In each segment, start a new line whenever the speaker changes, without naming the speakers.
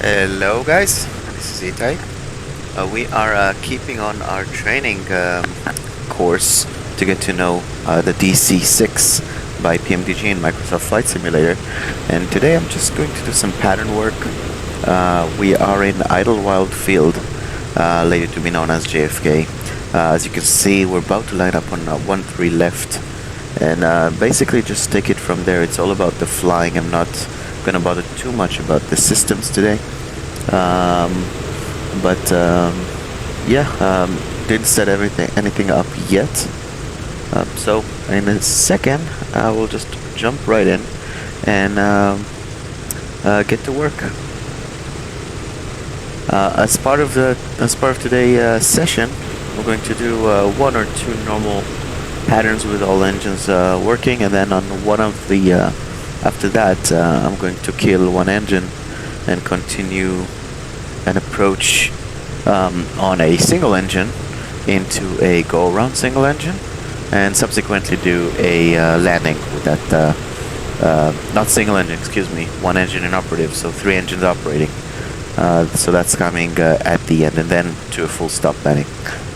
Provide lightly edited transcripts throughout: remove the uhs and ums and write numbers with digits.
Hello guys, this is Itai. We are keeping on our training course to get to know the DC-6 by PMDG in Microsoft Flight Simulator. And today I'm just going to do some pattern work. We are in Idlewild Field, later to be known as JFK. As you can see, we're about to line up on 1-3 left. And basically just take it from there. It's all about the flying. I'm not going to bother too much about the systems today. Didn't set anything up yet. So in a second, I will just jump right in and get to work. As part of today's session, we're going to do 1 or 2 normal patterns with all engines working, and then on one of the after that, I'm going to kill one engine and continue an approach on a single engine into a go-around single engine, and subsequently do a landing with that, not single engine, excuse me, one engine inoperative, so 3 engines operating. So that's coming at the end, and then to a full stop landing.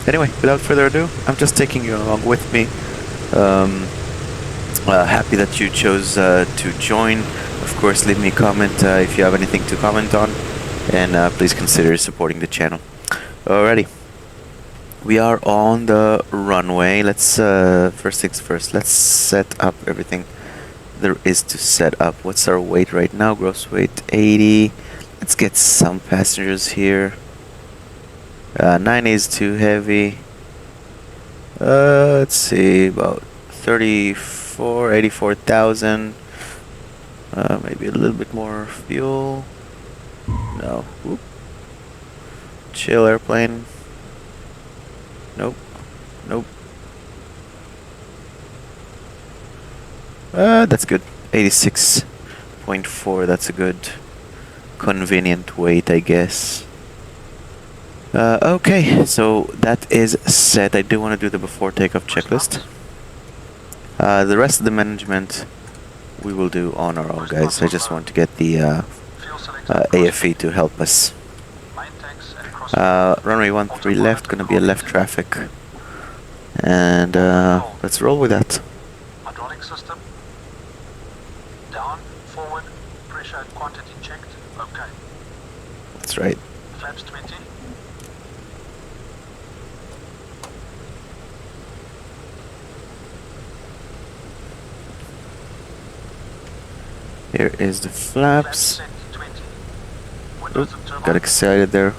Anyway, without further ado, I'm just taking you along with me. Happy that you chose to join. Of course, leave me a comment if you have anything to comment on, and please consider supporting the channel. Alrighty, we are on the runway. Let's first things first, let's set up everything there is to set up. What's our weight right now? Gross weight 80. Let's get some passengers here. 90 is too heavy. Let's see, about 84,000. Maybe a little bit more fuel. No. Whoop. Chill airplane. Nope. Nope. That's good. 86.4. That's a good, convenient weight, I guess. Okay, so that is set. I do want to do the before takeoff checklist. The rest of the management we will do on our own, guys. I just want to get the AFE to help us. Runway 13 left, gonna be a left traffic. And let's roll with that.
Hydraulic system. Down, forward, pressure and quantity checked. Okay.
That's right.
Flaps 20.
Here is the flaps. Oop, got excited there.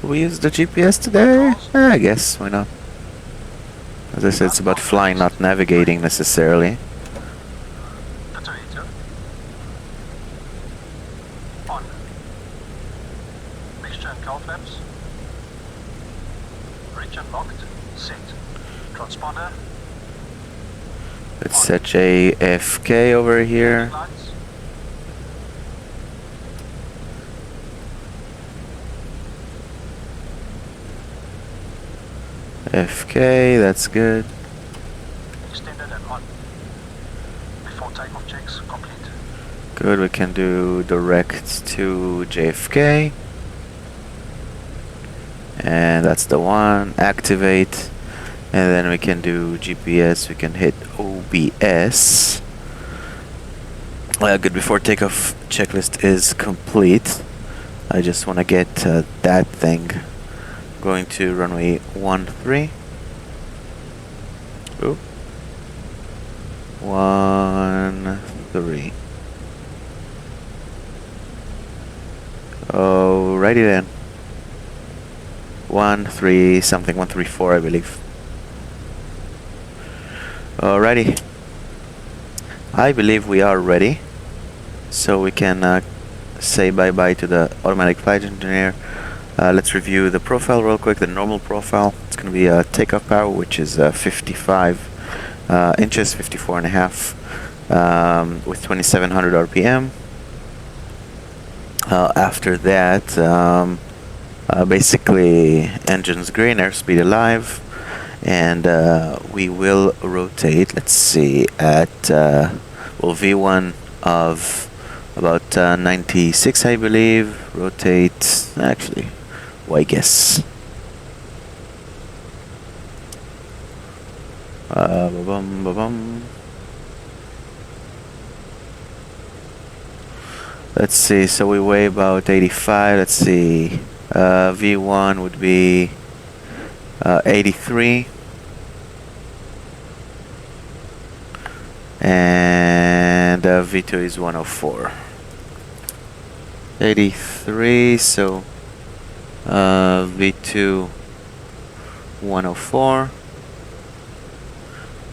Will we use the GPS today? I guess, why not? As I said, it's about flying, not navigating necessarily.
On. Mixture and cowl flaps. Bridge unlocked. Set. Transponder.
Let's set JFK over here. FK, that's good.
Extended and on. Before takeoff checks complete.
Good, we can do direct to JFK. And that's the one. Activate. And then we can do GPS, we can hit OBS. Good, before takeoff checklist is complete. I just want to get that thing. Going to runway 13. Oop. 13. Alrighty then. 13 something, 134 I believe. Alrighty. I believe we are ready. So we can say bye-bye to the automatic flight engineer. Let's review the profile real quick, the normal profile. It's going to be a takeoff power, which is 55 inches, 54 and a half, with 2700 RPM. After that, basically engines green, airspeed alive, and we will rotate, let's see, at well, V1 of about 96, I believe. Rotate, actually, why guess? Ba-bum, ba-bum. Let's see, so we weigh about 85, let's see, V1 would be 83, and V2 is 104. 83, so V2 104,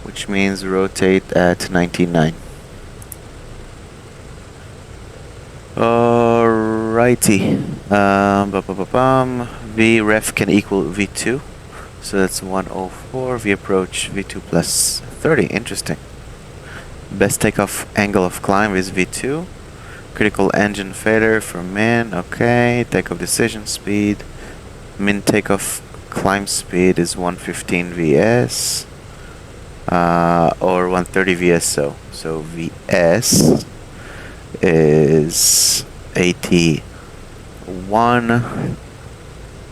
which means rotate at 99. Alrighty, V ref can equal V2, so that's 104. V approach V2 plus 30. Interesting. Best takeoff angle of climb is V2. Critical engine failure for min. Okay. Takeoff decision speed. Min takeoff climb speed is 115 VS or 130 VSO. So VS is 81.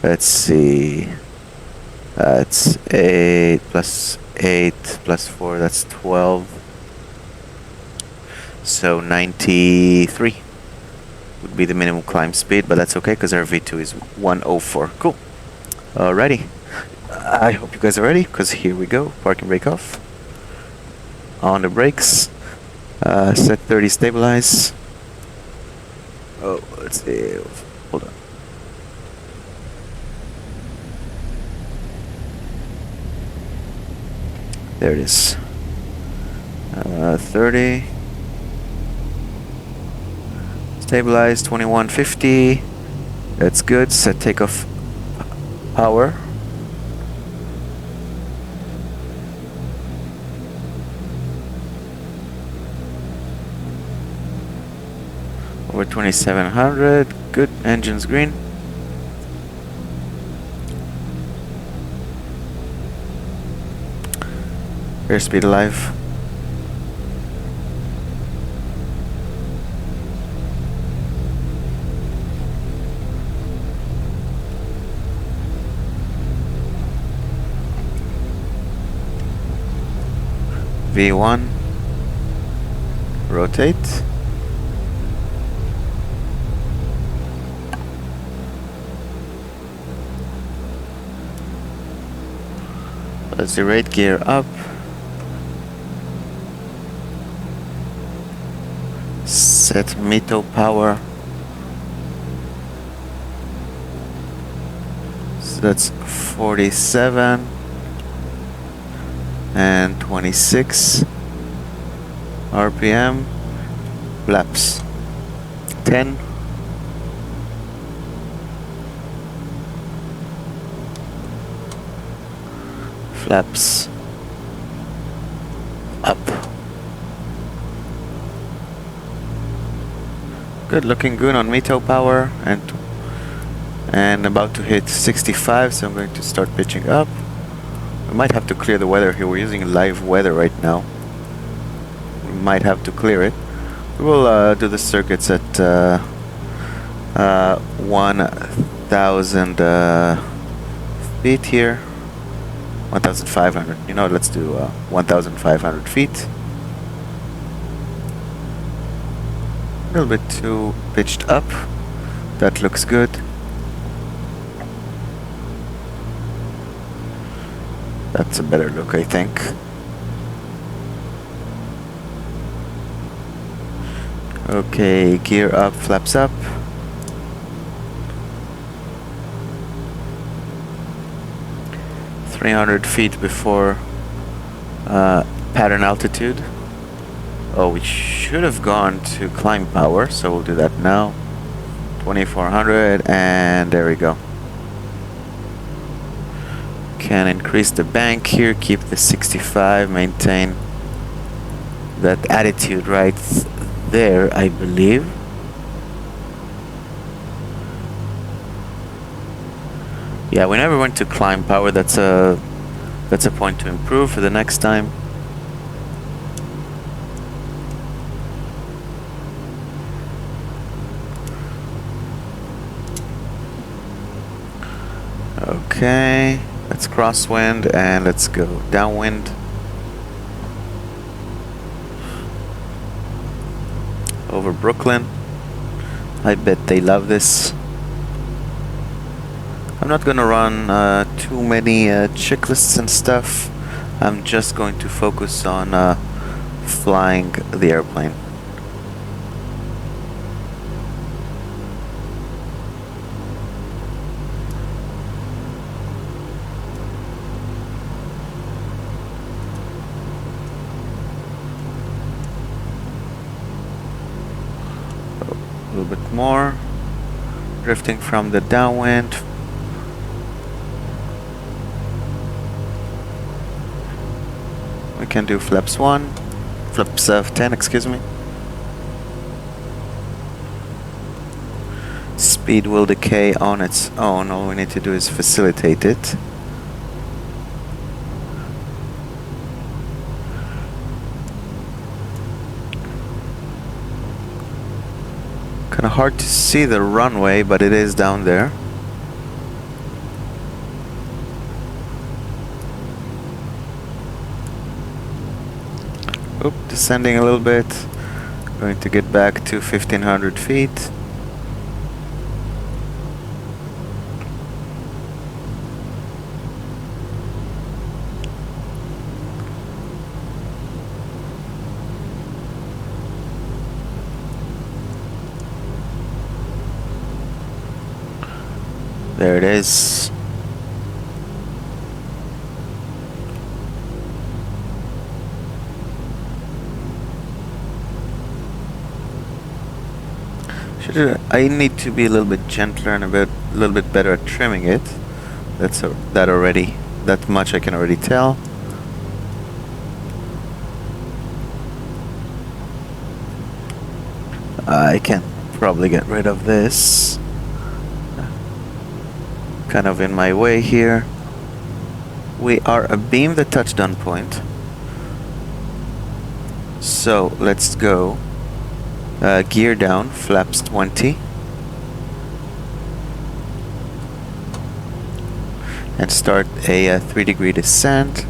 Let's see. That's 8 plus 8 plus 4. That's 12. So 93 would be the minimum climb speed, but that's okay because our V2 is 104. Cool. Alrighty. I hope you guys are ready, because here we go. Parking brake off. On the brakes. Set 30 stabilize. Oh, let's see. Hold on. There it is. 30. Stabilize 2150. That's good. Set takeoff power. Over 2700. Good. Engine's green. Airspeed alive. V1. Rotate. Let's do rate gear up. Set Mito power. So that's 47 and 26 RPM. Flaps 10. Flaps up. Good, looking good on Mito power, and about to hit 65, so I'm going to start pitching up. We might have to clear the weather here. We're using live weather right now. We might have to clear it. We will do the circuits at 1,000 feet here. 1,500. You know, let's do 1,500 feet. A little bit too pitched up. That looks good. That's a better look, I think. Okay, gear up, flaps up. .300 feet before pattern altitude. Oh, we should have gone to climb power, so we'll do that now. 2,400, and there we go. Can increase the bank here, keep the 65, maintain that attitude right there, I believe. Yeah, we never went to climb power. That's a That's a point to improve for the next time. Okay, let's crosswind and let's go downwind. Over Brooklyn. I bet they love this. I'm not gonna run too many checklists and stuff. I'm just going to focus on flying the airplane. A little bit more. Drifting from the downwind. We can do flaps 10, excuse me. Speed will decay on its own. All we need to do is facilitate it. Kind of hard to see the runway, but it is down there. Oop, descending a little bit. Going to get back to 1500 feet. There it is. I need to be a little bit gentler and a little bit better at trimming it. That much I can already tell. I can probably get rid of this. Kind of in my way here. We are abeam the touchdown point. So let's go. Gear down, flaps 20. And start a 3-degree descent.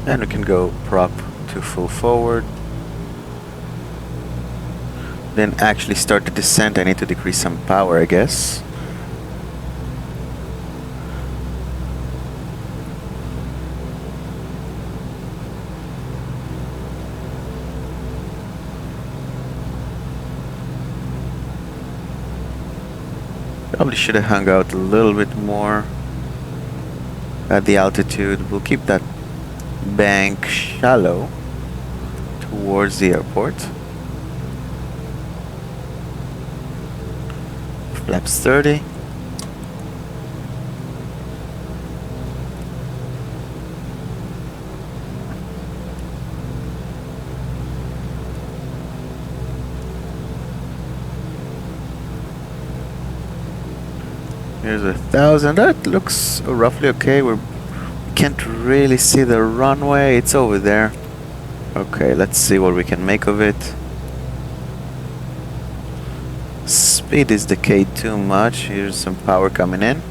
And we can go prop to full forward. Then actually start the descent. I need to decrease some power, I guess. Probably should have hung out a little bit more at the altitude. We'll keep that bank shallow towards the airport. Flaps 30. Here's 1,000. That looks roughly okay. We can't really see the runway. It's over there. Okay, let's see what we can make of it. Speed is decayed too much. Here's some power coming in.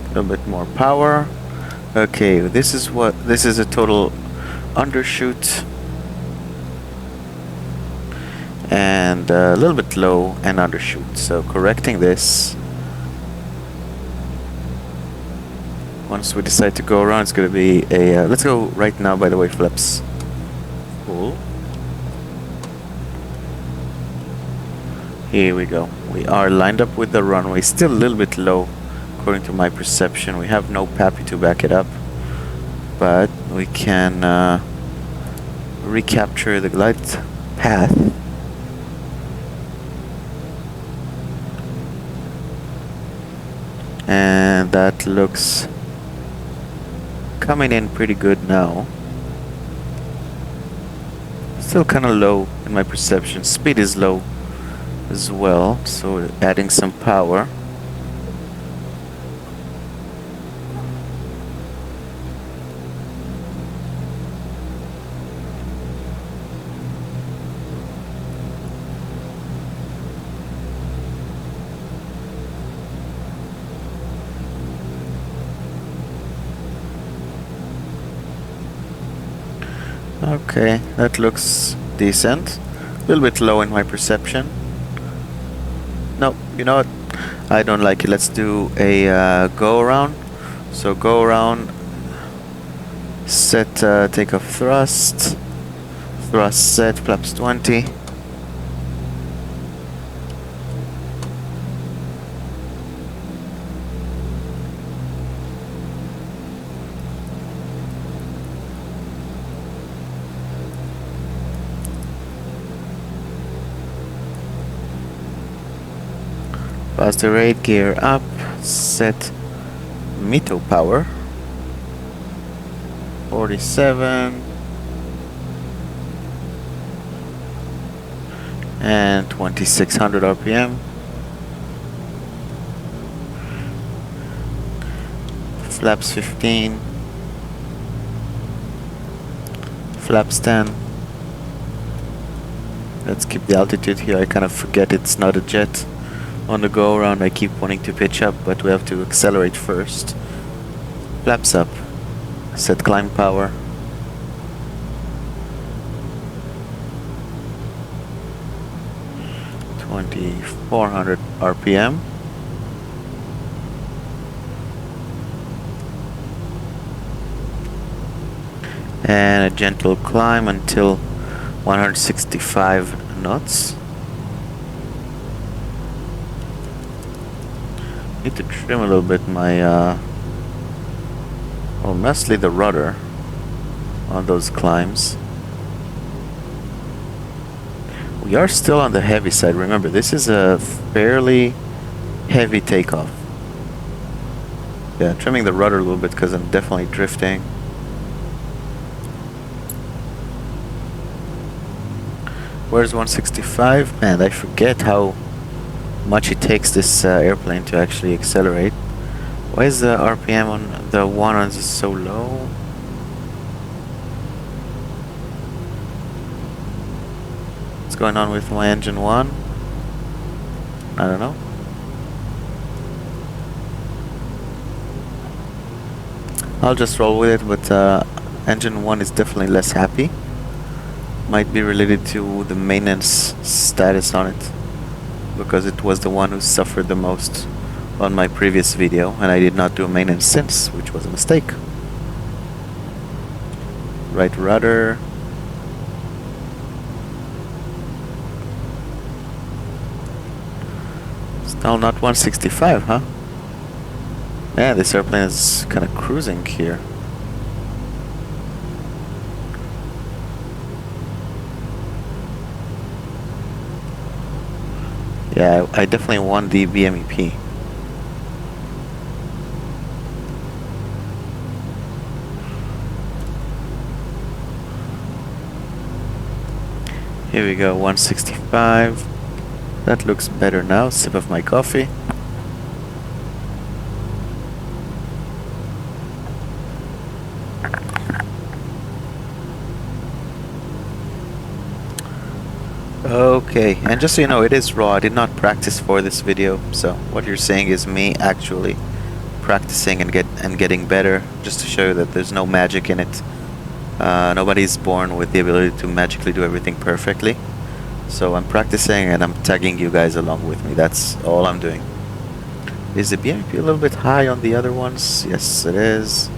A little bit more power. Okay, this is a total undershoot. And a little bit low and undershoot. So correcting this. Once we decide to go around, it's going to be a... let's go right now, by the way, flaps. Cool. Here we go. We are lined up with the runway. Still a little bit low according to my perception. We have no PAPI to back it up, but we can recapture the glide path. And that looks coming in pretty good now. Still kind of low in my perception. Speed is low as well, so we're adding some power. Okay, that looks decent. A little bit low in my perception. No, you know what? I don't like it. Let's do a go around. So go around, set takeoff thrust, thrust set, flaps 20. Faster rate, gear up, set Mito power 47 and 2600 RPM. Flaps 15, flaps 10. Let's keep the altitude here. I kind of forget it's not a jet. On the go around I keep wanting to pitch up, but we have to accelerate first. Flaps up. Set climb power. (2400 RPM). And a gentle climb until 165 knots. Need to trim a little bit my well, mostly the rudder on those climbs. We are still on the heavy side. Remember, this is a fairly heavy takeoff. Yeah, trimming the rudder a little bit because I'm definitely drifting. Where's 165? Man, I forget how much it takes this airplane to actually accelerate. Why is the RPM on the one so low? What's going on with my engine 1? I don't know. I'll just roll with it, but engine 1 is definitely less happy. Might be related to the maintenance status on it, because it was the one who suffered the most on my previous video, and I did not do maintenance since, which was a mistake. Right rudder. Still not 165, huh? Yeah, this airplane is kind of cruising here. Yeah, I definitely won the BMEP. Here we go, 165. That looks better now. Sip of my coffee. Okay, and just so you know, it is raw. I did not practice for this video, so what you're seeing is me actually practicing and getting better, just to show you that there's no magic in it. Nobody's born with the ability to magically do everything perfectly. So I'm practicing and I'm tagging you guys along with me. That's all I'm doing. Is the BMP a little bit high on the other ones? Yes, it is.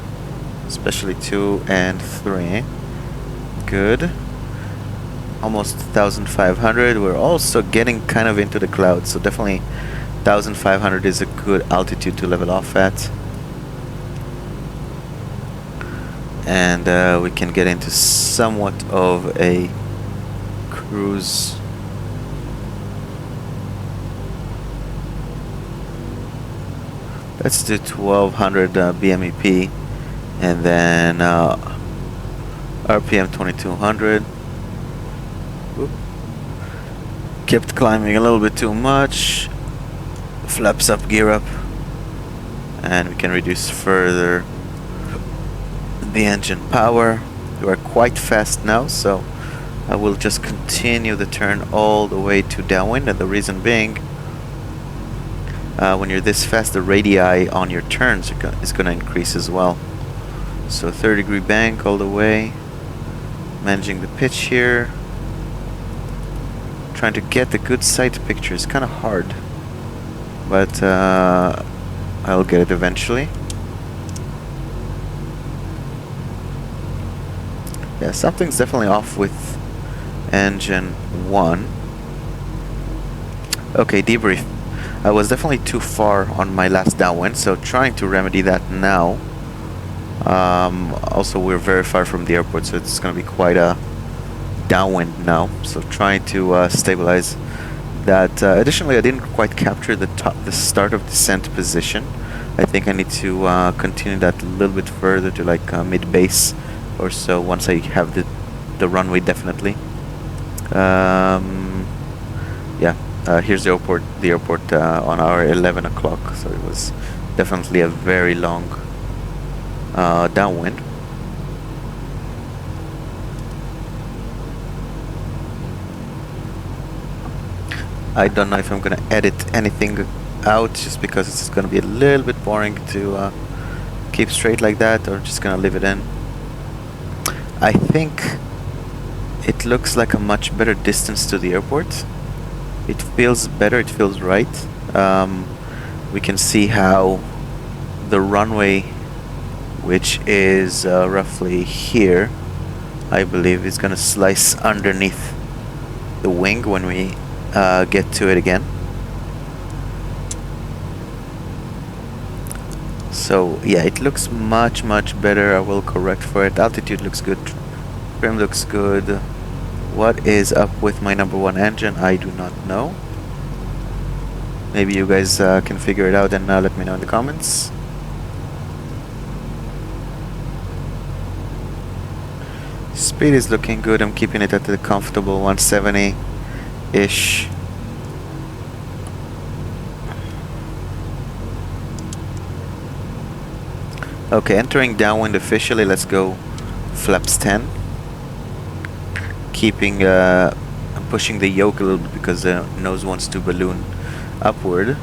Especially 2 and 3. Good. Almost 1,500. We're also getting kind of into the clouds, so definitely 1,500 is a good altitude to level off at. And we can get into somewhat of a cruise. Let's do 1200 BMEP, and then RPM 2200. Oop. Kept climbing a little bit too much. Flaps up, gear up, and we can reduce further the engine power. We are quite fast now, so I will just continue the turn all the way to downwind, and the reason being, when you're this fast, the radii on your turns is going to increase as well. So 30-degree bank all the way, managing the pitch here, trying to get the good sight picture is kind of hard, but I'll get it eventually. Yeah, something's definitely off with engine 1. Okay, debrief. I was definitely too far on my last downwind, so trying to remedy that now. Also, we're very far from the airport, so it's going to be quite a downwind now. So trying to stabilize that. Additionally, I didn't quite capture the start of descent position. I think I need to continue that a little bit further to like mid-base or so once I have the runway definitely. Yeah. Here's the airport on our 11 o'clock, so it was definitely a very long downwind. I don't know if I'm gonna edit anything out, just because it's gonna be a little bit boring to keep straight like that, or just gonna leave it in. I think it looks like a much better distance to the airport. It feels better, it feels right. We can see how the runway, which is roughly here, I believe, is gonna slice underneath the wing when we get to it again. So yeah, it looks much better. I will correct for it. Altitude looks good, trim looks good. What is up with my number 1 engine? I do not know. Maybe you guys can figure it out and let me know in the comments. Speed is looking good. I'm keeping it at the comfortable 170-ish. Okay, entering downwind officially. Let's go flaps 10. Keeping pushing the yoke a little bit because the nose wants to balloon upward.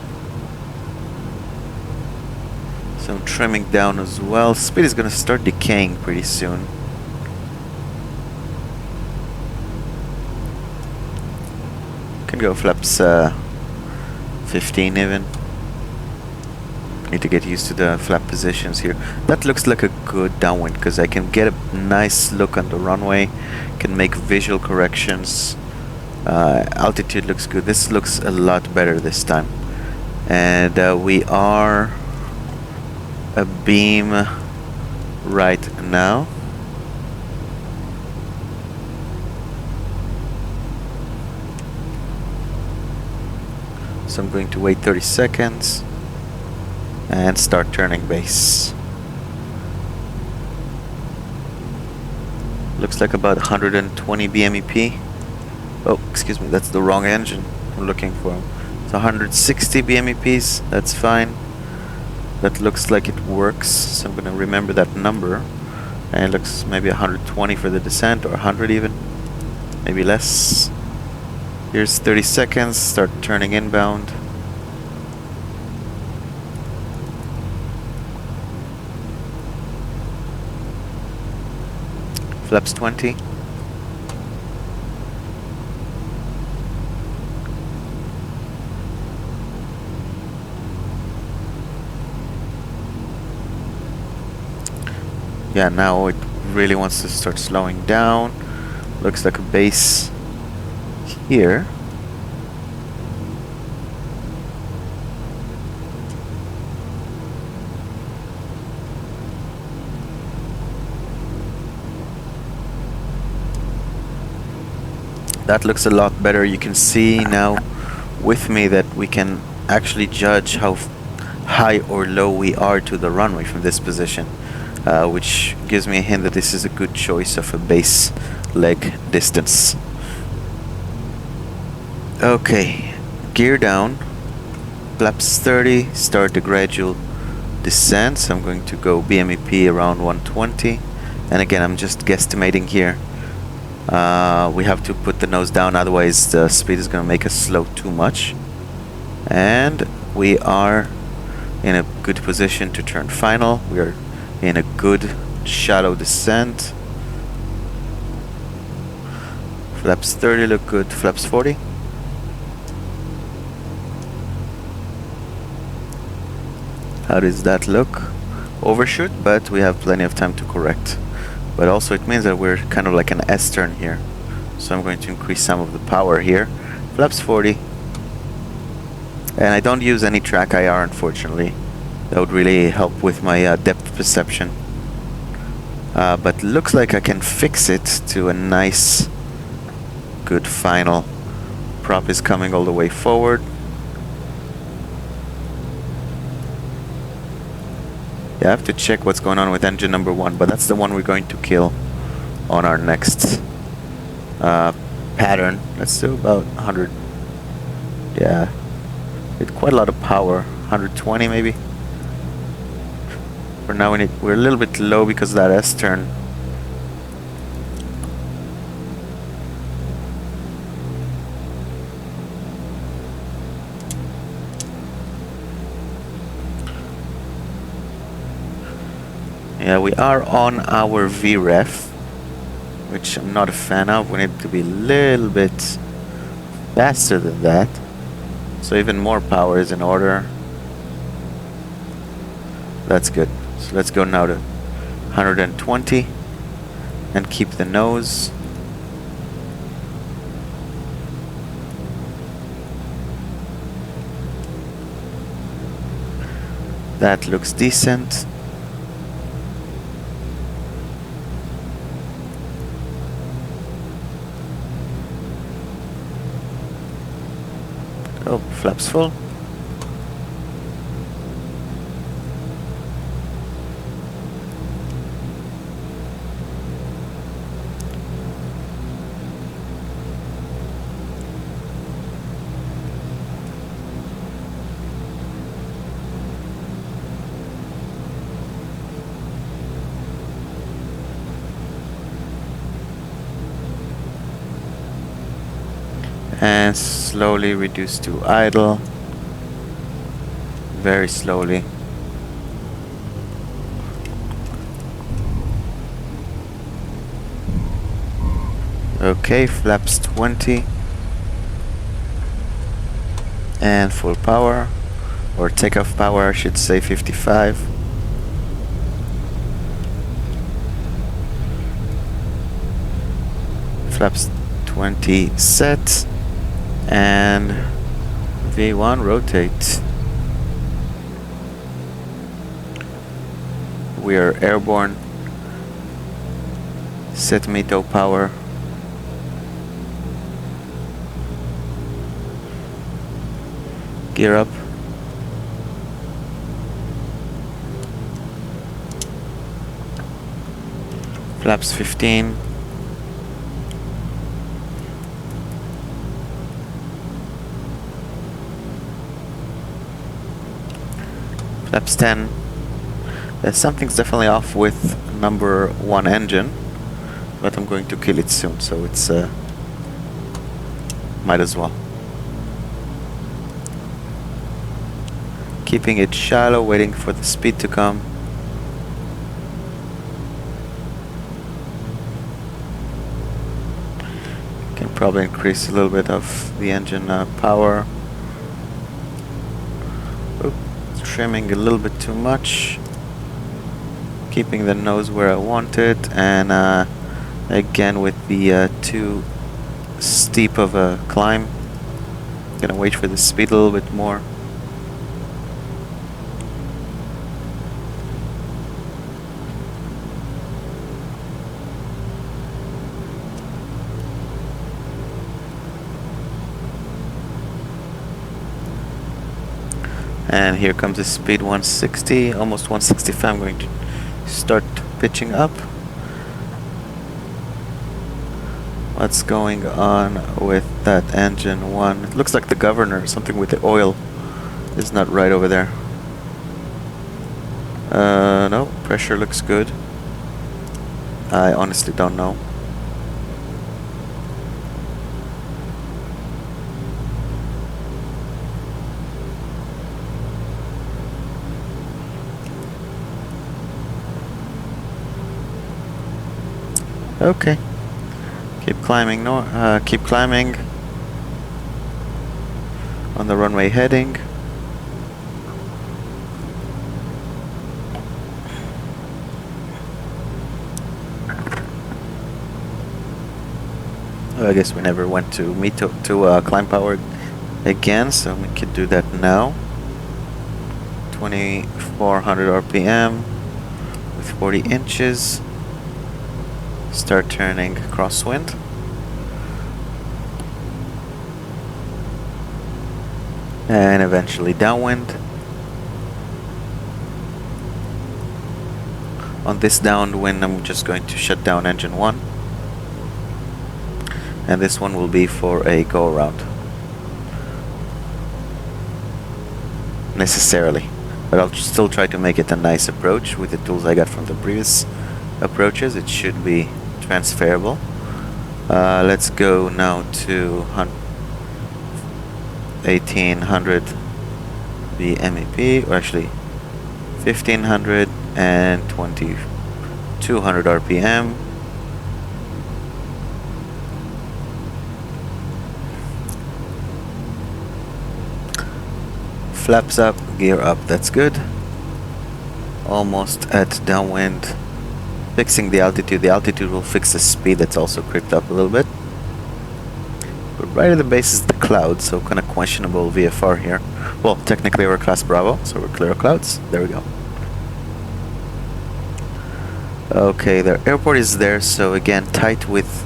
So I'm trimming down as well. Speed is gonna start decaying pretty soon. Can go flaps 15 even. Need to get used to the flap positions here. That looks like a good downwind because I can get a nice look on the runway, can make visual corrections. Altitude looks good. This looks a lot better this time. And we are a beam right now. So I'm going to wait 30 seconds and start turning base. Looks like about 120 BMEP. Oh, excuse me, that's the wrong engine I'm looking for. It's 160 BMEPs, that's fine. That looks like it works, so I'm gonna remember that number. And it looks maybe 120 for the descent, or 100 even, maybe less. Here's 30 seconds, start turning inbound. Flaps 20. Yeah, now it really wants to start slowing down. Looks like a base here. That looks a lot better. You can see now with me that we can actually judge how high or low we are to the runway from this position, which gives me a hint that this is a good choice of a base leg distance. Okay, gear down, flaps 30, start the gradual descent. So I'm going to go BMEP around 120, and again I'm just guesstimating here. We have to put the nose down, otherwise the speed is going to make us slow too much. And we are in a good position to turn final. We are in a good shallow descent. Flaps 30 look good. Flaps 40. How does that look? Overshoot, but we have plenty of time to correct. But also it means that we're kind of like an S-turn here. So I'm going to increase some of the power here. Flaps 40. And I don't use any track IR, unfortunately. That would really help with my depth perception. But looks like I can fix it to a nice, good final. Prop is coming all the way forward. Yeah, I have to check what's going on with engine number 1, but that's the one we're going to kill on our next pattern. Let's do about 100. Yeah, it's quite a lot of power. 120 maybe. For now we're a little bit low because of that S-turn. Yeah, we are on our VREF, which I'm not a fan of. We need to be a little bit faster than that. So even more power is in order. That's good. So let's go now to 120 and keep the nose. That looks decent. Oh, flaps full. And slowly reduce to idle. Very slowly. Okay, flaps 20. And full power. Or takeoff power, I should say 55. Flaps 20 set. And V1 rotate. We are airborne. Set METO power. Gear up. Flaps 15. Flaps 10. Something's definitely off with number 1 engine, but I'm going to kill it soon, so it's might as well. Keeping it shallow, waiting for the speed to come. Can probably increase a little bit of the engine power. Oop, trimming a little bit too much. Keeping the nose where I want it, and again with the too steep of a climb. Gonna wait for the speed a little bit more. And here comes the speed 160, almost 165. I'm going to start pitching up. What's going on with that engine 1? It looks like the governor, something with the oil is not right over there. No, pressure looks good. I honestly don't know. Okay. Keep climbing, keep climbing on the runway heading. I guess we never went to climb power again, so we could do that now. 2400 RPM with 40 inches. Start turning crosswind. And eventually downwind. On this downwind, I'm just going to shut down engine 1. And this one will be for a go around. Necessarily. But I'll still try to make it a nice approach with the tools I got from the previous approaches. It should be transferable. Let's go now to 1800 BMEP, or actually 1500 and 2200 RPM. Flaps up, gear up, that's good. Almost at downwind. Fixing the altitude. The altitude will fix the speed, that's also creeped up a little bit. But right at the base is the cloud, so kind of questionable VFR here. Well, technically we're class Bravo, so we're clear of clouds. There we go. Okay, the airport is there, so again, tight with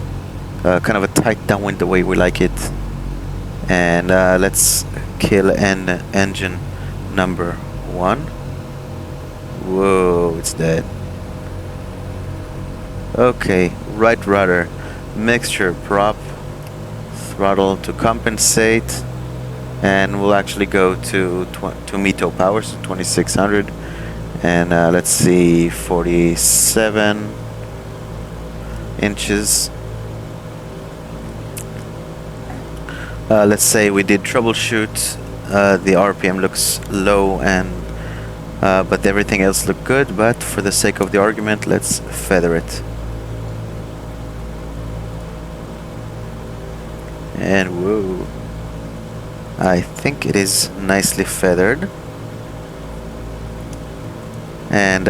kind of a tight downwind the way we like it. And let's kill engine number 1. Whoa, it's dead. Okay, right rudder, mixture, prop, throttle to compensate, and we'll actually go to METO power, so 2600, and let's see, 47 inches. Let's say we did troubleshoot. The RPM looks low, and but everything else looked good. But for the sake of the argument, let's feather it. And whoa, I think it is nicely feathered. And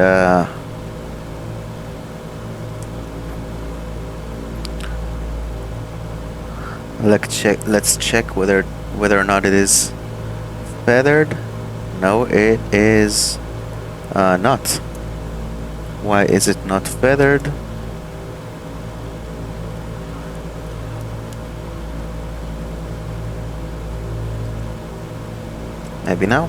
let's check whether or not it is feathered. No, it is not. Why is it not feathered? Maybe now.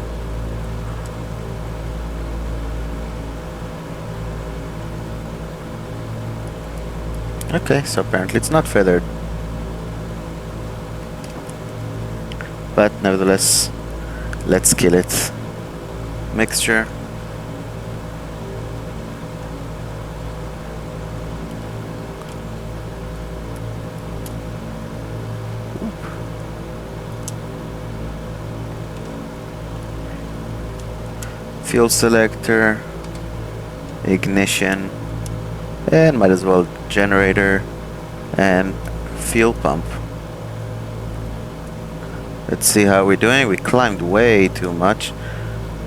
Okay, so apparently it's not feathered. But nevertheless, let's kill it. Mixture. Fuel selector, ignition, and might as well generator and fuel pump. Let's see how we're doing. We climbed way too much,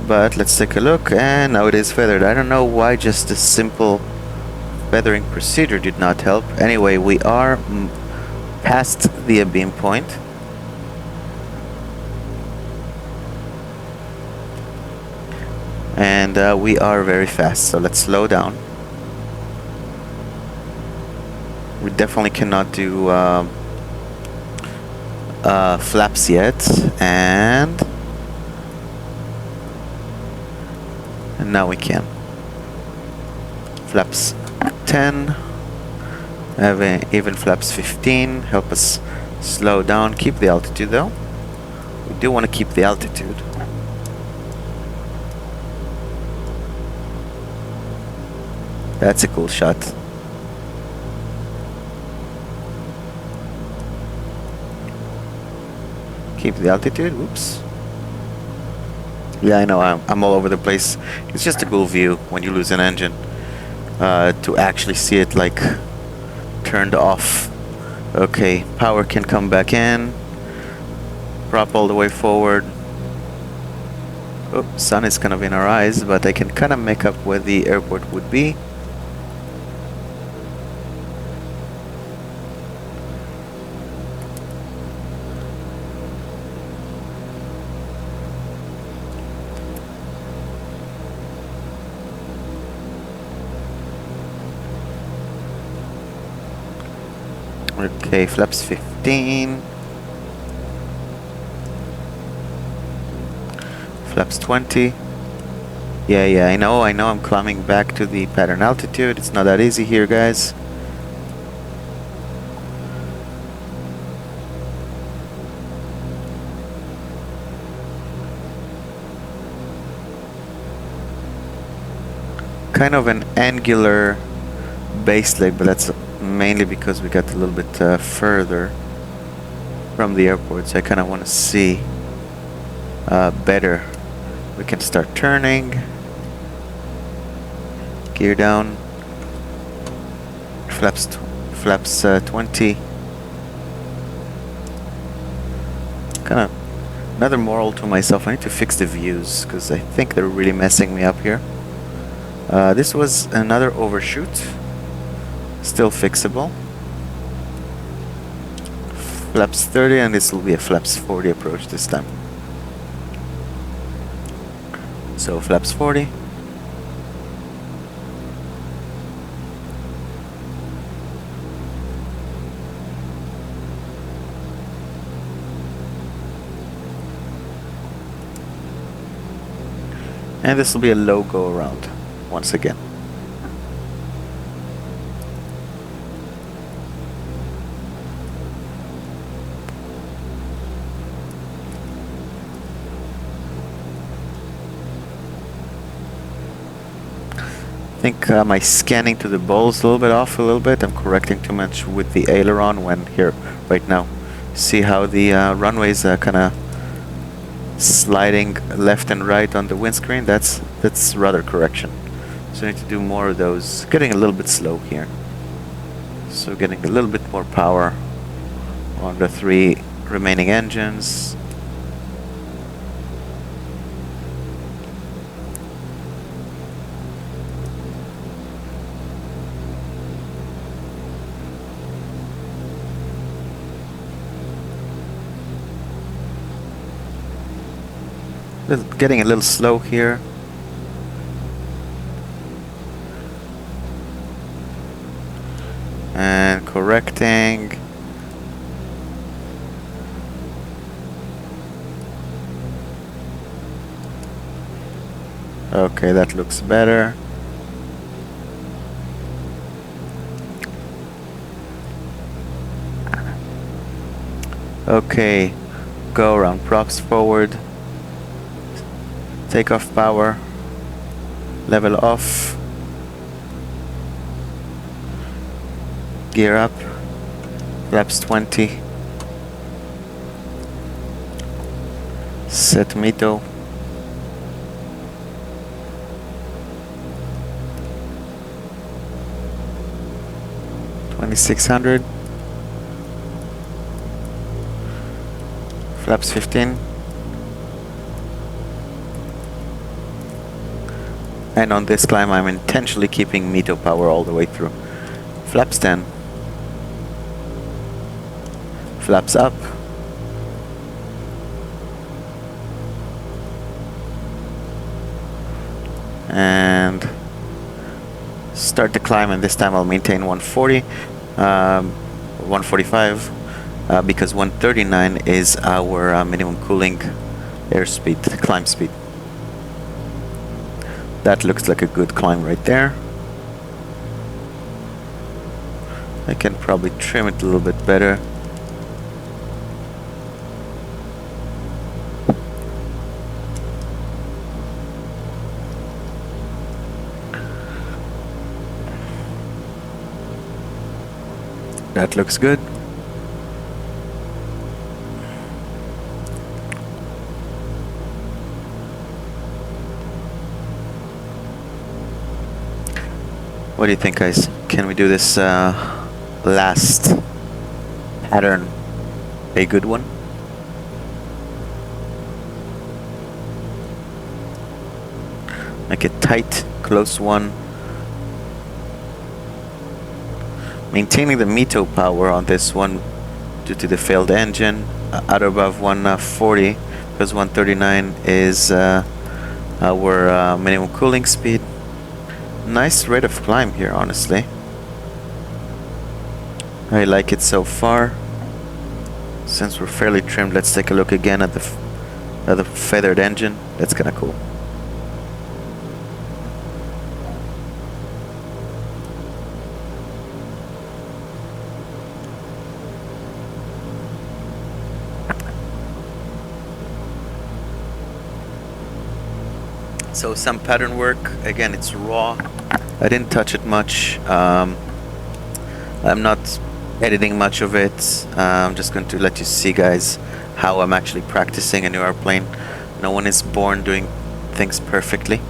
but let's take a look, and now it is feathered. I don't know why just a simple feathering procedure did not help. Anyway, we are past the beam point. And we are very fast, so let's slow down. We definitely cannot do flaps yet, and Now we can. Flaps 10. Even flaps 15. Help us slow down. Keep the altitude though. We do want to keep the altitude. That's a cool shot. Keep the altitude. Whoops. Yeah, I know, I'm all over the place. It's just a cool view when you lose an engine. To actually see it like turned off. Okay, power can come back in. Prop all the way forward. Oh, sun is kind of in our eyes, but I can kind of make up where the airport would be. Okay, flaps 15. Flaps 20. Yeah, I know I'm climbing back to the pattern altitude. It's not that easy here, guys. Kind of an angular base leg, but that's mainly because we got a little bit further from the airport, so I kind of want to see better. We can start turning. Gear down. Flaps 20. Kind of another moral to myself. I need to fix the views because I think they're really messing me up here. This was another overshoot. Still fixable. Flaps 30, and this will be a flaps 40 approach this time. So flaps 40. And this will be a low go around once again. I think my scanning to the ball is a little bit off a little bit. I'm correcting too much with the aileron when here right now. See how the runways kind of sliding left and right on the windscreen? That's rudder correction. So I need to do more of those. Getting a little bit slow here. So getting a little bit more power on the 3 remaining engines. Getting a little slow here. And correcting. Okay, that looks better. Okay, go around, props forward. Take off power, level off, gear up, flaps 20, set METO, $2,600, flaps 15. And on this climb, I'm intentionally keeping METO power all the way through. Flaps 10. Flaps up. And start the climb, and this time I'll maintain 140, 145, because 139 is our minimum cooling airspeed, climb speed. That looks like a good climb right there. I can probably trim it a little bit better. That looks good. What do you think, guys? Can we do this last pattern a good one? Make it tight, close one. Maintaining the METO power on this one due to the failed engine at above 140, because 139 is our minimum cooling speed. Nice rate of climb here, honestly. I like it so far. Since we're fairly trimmed, let's take a look again at the feathered engine. That's kind of cool. So some pattern work. Again, it's raw. I didn't touch it much. I'm not editing much of it. I'm just going to let you see, guys, how I'm actually practicing a new airplane. No one is born doing things perfectly.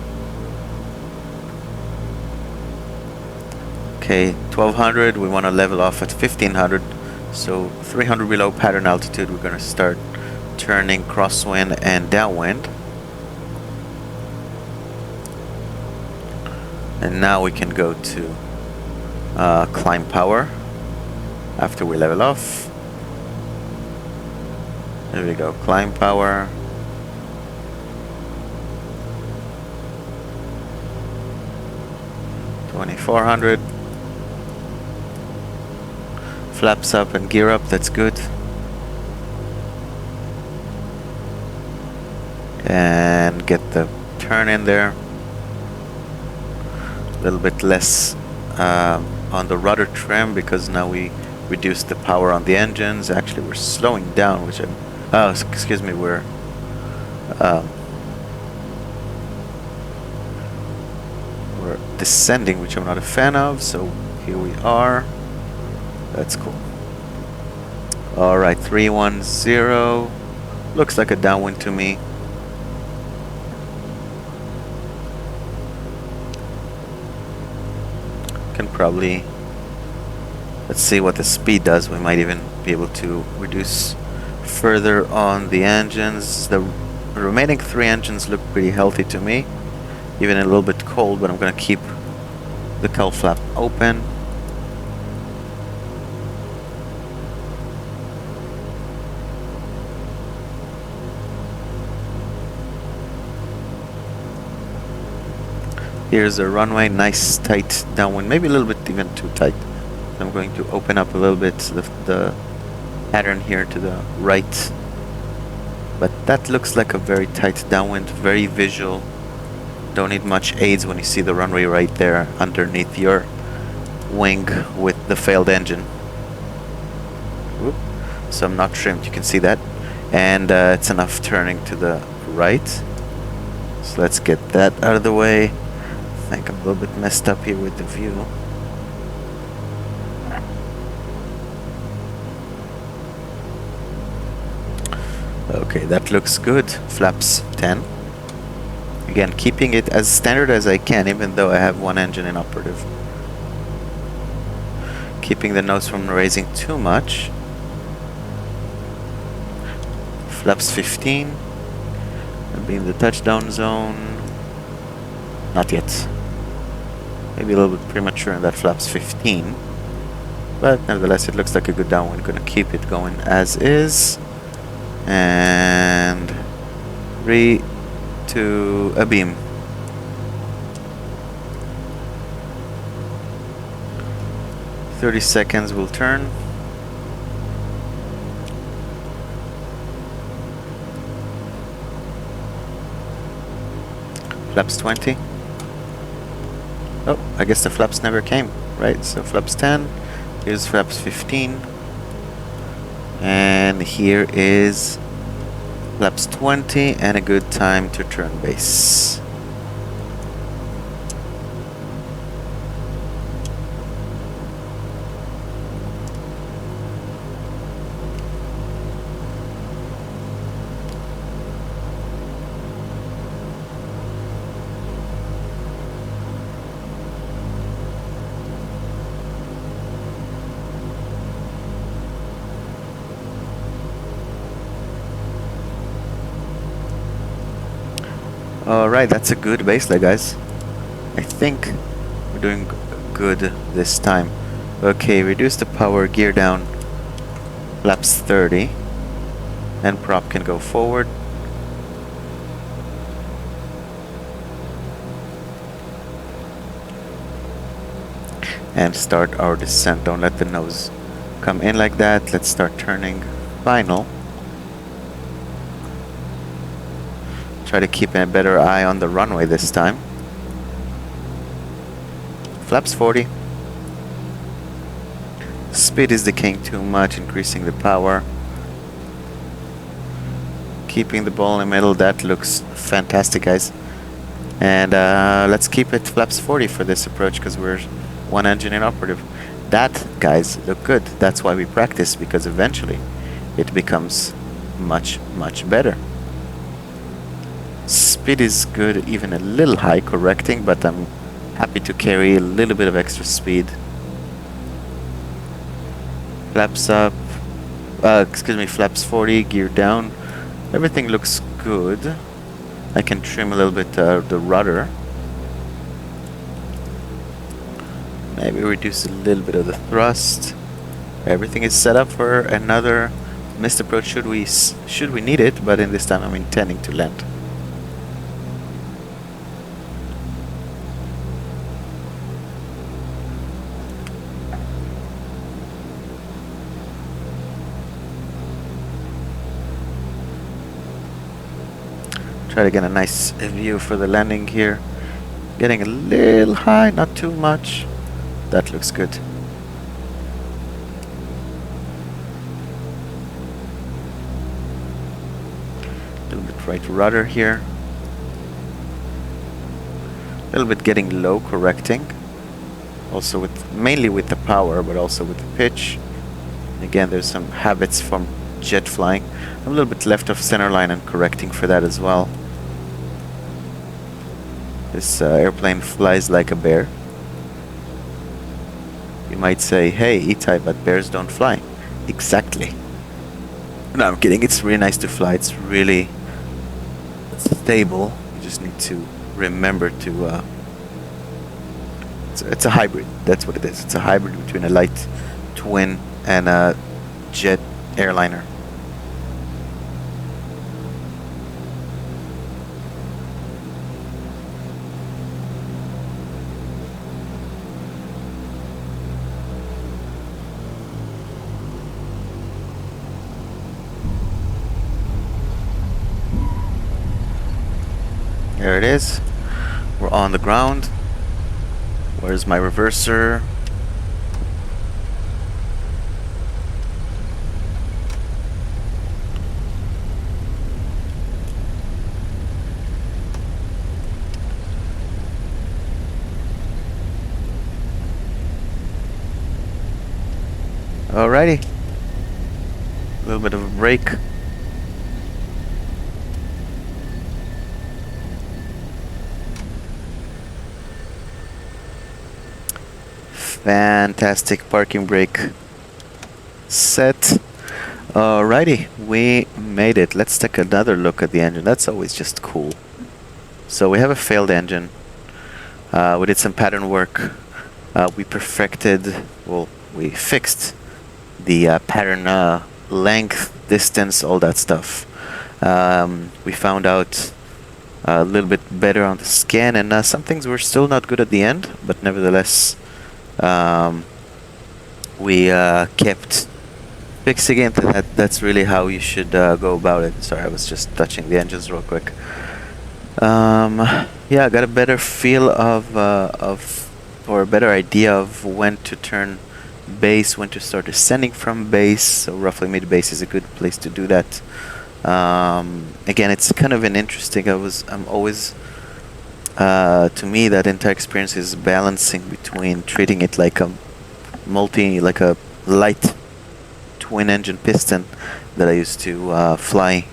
Okay, 1200. We want to level off at 1500. So 300 below pattern altitude, we're going to start turning crosswind and downwind. And now we can go to climb power after we level off. There we go, climb power. $2,400. Flaps up and gear up, that's good. And get the turn in there. A little bit less on the rudder trim because now we reduced the power on the engines. Actually, we're slowing down, which I'm... Oh, excuse me, we're descending, which I'm not a fan of. So here we are. That's cool. All right, 310. Looks like a downwind to me. Can probably, let's see what the speed does. We might even be able to reduce further on the engines. The remaining 3 engines look pretty healthy to me, even a little bit cold, but I'm gonna keep the cowl flap open. Here's the runway, nice tight downwind, maybe a little bit even too tight. I'm going to open up a little bit the pattern here to the right. But that looks like a very tight downwind, very visual. Don't need much aids when you see the runway right there underneath your wing with the failed engine. Whoop. So I'm not trimmed, you can see that. And it's enough turning to the right. So let's get that out of the way. I think I'm a little bit messed up here with the view. Okay, that looks good. Flaps 10. Again, keeping it as standard as I can, even though I have 1 engine in operative. Keeping the nose from raising too much. Flaps 15. I'll be in the touchdown zone. Not yet. Maybe a little bit premature in that flaps 15. But nevertheless, it looks like a good downwind. Gonna keep it going as is. And 3, 2, a beam. "30 seconds will turn. Flaps 20. Oh, I guess the flaps never came, right? So flaps 10, here's flaps 15, and here is flaps 20 and a good time to turn base. Alright, that's a good base leg, guys. I think we're doing good this time. Okay, reduce the power, gear down, flaps 30, and prop can go forward. And start our descent. Don't let the nose come in like that. Let's start turning final. Try to keep a better eye on the runway this time. Flaps 40. Speed is decaying too much, increasing the power. Keeping the ball in the middle, that looks fantastic, guys. And let's keep it flaps 40 for this approach because we're one engine inoperative. That, guys, look good. That's why we practice, because eventually it becomes much, much better. Speed is good, even a little high correcting, but I'm happy to carry a little bit of extra speed. Flaps up, excuse me, flaps 40, gear down. Everything looks good. I can trim a little bit the rudder. Maybe reduce a little bit of the thrust. Everything is set up for another missed approach should we need it, but in this time I'm intending to land. Try to get a nice view for the landing here. Getting a little high, not too much. That looks good. A little bit right rudder here. A little bit getting low correcting. Also mainly with the power, but also with the pitch. Again, there's some habits from jet flying. I'm a little bit left of center line and correcting for that as well. This airplane flies like a bear. You might say, hey, Itai, but bears don't fly. Exactly. No, I'm kidding. It's really nice to fly. It's really stable. You just need to remember to... it's a hybrid. That's what it is. It's a hybrid between a light twin and a jet airliner. There it is. We're on the ground. Where's my reverser? Alrighty. A little bit of a break. Fantastic parking brake set. Alrighty, we made it. Let's take another look at the engine. That's always just cool. So we have a failed engine. We did some pattern work. We perfected, well, we fixed the pattern length, distance, all that stuff. We found out a little bit better on the scan, and some things were still not good at the end, but nevertheless we kept fixing it. That's really how you should go about it. Sorry, I was just touching the engines real quick. Yeah, I got a better feel of or a better idea of when to turn base, when to start descending from base. So roughly mid base is a good place to do that. Again, it's kind of an interesting. I'm always, to me, that entire experience is balancing between treating it like a like a light twin engine piston that I used to fly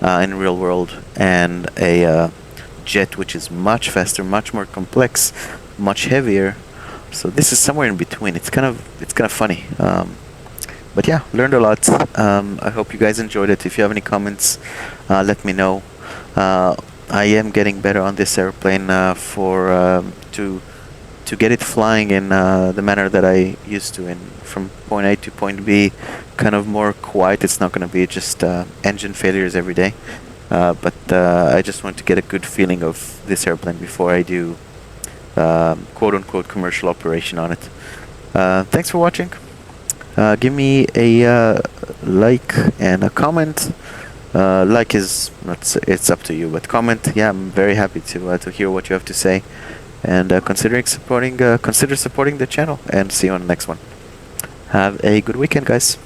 in real world, and a jet which is much faster, much more complex, much heavier. So this is somewhere in between. It's kind of funny. But yeah, learned a lot. I hope you guys enjoyed it. If you have any comments, let me know. I am getting better on this airplane to get it flying in the manner that I used to, in from point A to point B, kind of more quiet. It's not going to be just engine failures every day. But I just want to get a good feeling of this airplane before I do quote-unquote commercial operation on it. Thanks for watching. Give me a like and a comment. Like is not, it's up to you, but comment, yeah, I'm very happy to hear what you have to say, and consider supporting the channel, and see you on the next one. Have a good weekend, guys.